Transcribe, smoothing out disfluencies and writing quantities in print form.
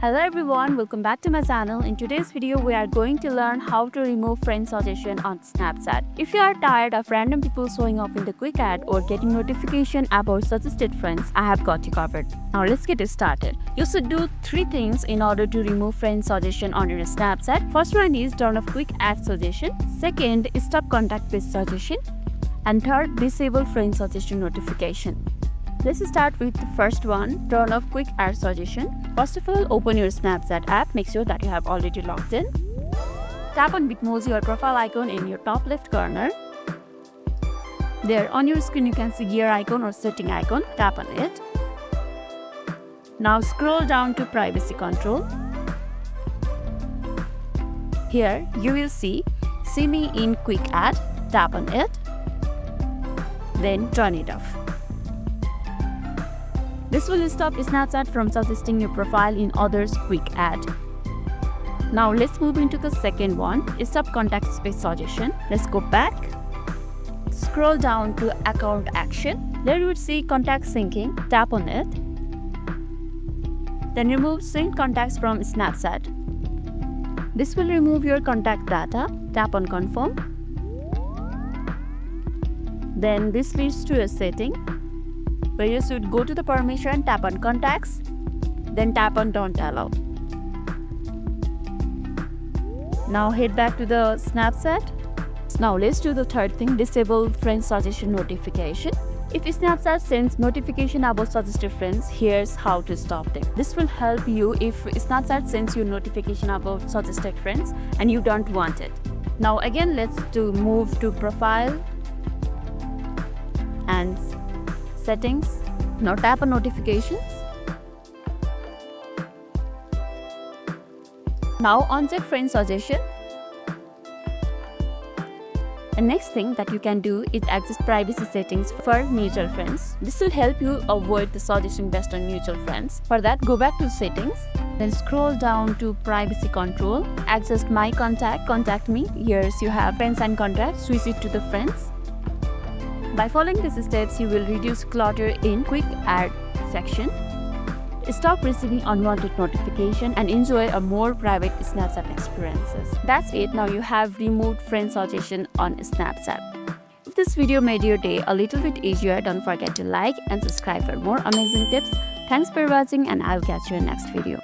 Hello everyone, welcome back to my channel. In today's video, we are going to learn how to remove friend suggestion on Snapchat. If you are tired of random people showing up in the quick ad or getting notification about suggested friends, I have got you covered. Now let's get started. You should do 3 things in order to remove friend suggestion on your Snapchat. First one is turn off quick ad suggestion. Second is stop contact with suggestion. And third, disable friend suggestion notification. Let's start with the first one, turn off quick ad suggestion. First of all, open your Snapchat app. Make sure that you have already logged in. Tap on Bitmoji or profile icon in your top left corner. There on your screen you can see gear icon or setting icon. Tap on it. Now scroll down to privacy control. Here you will see me in quick ad. Tap on it. Then turn it off. This will stop Snapchat from suggesting your profile in others' quick ad. Now let's move into the second one, stop contact with suggestion. Let's go back. Scroll down to account action. There you would see contact syncing. Tap on it. Then remove sync contacts from Snapchat. This will remove your contact data. Tap on confirm. Then this leads to a setting where you should go to the permission, tap on contacts, then tap on don't allow. Now head back to the Snapchat. Now let's do the third thing, disable friend suggestion notification. If Snapchat sends notification about suggested friends, here's how to stop them. This will help you if Snapchat sends you notification about suggested friends and you don't want it. Now again, let's move to profile and settings. Now tap on notifications. Now uncheck friend suggestion. The next thing that you can do is access privacy settings for mutual friends. This will help you avoid the suggestion based on mutual friends. For that, go back to settings, then scroll down to privacy control, access my contact, contact me. Here you have friends and contacts, switch it to the friends. By following these steps, you will reduce clutter in quick ad section, stop receiving unwanted notification, and enjoy a more private Snapchat experiences. That's it. Now you have removed friend suggestion on Snapchat. If this video made your day a little bit easier, don't forget to like and subscribe for more amazing tips. Thanks for watching, and I'll catch you in next video.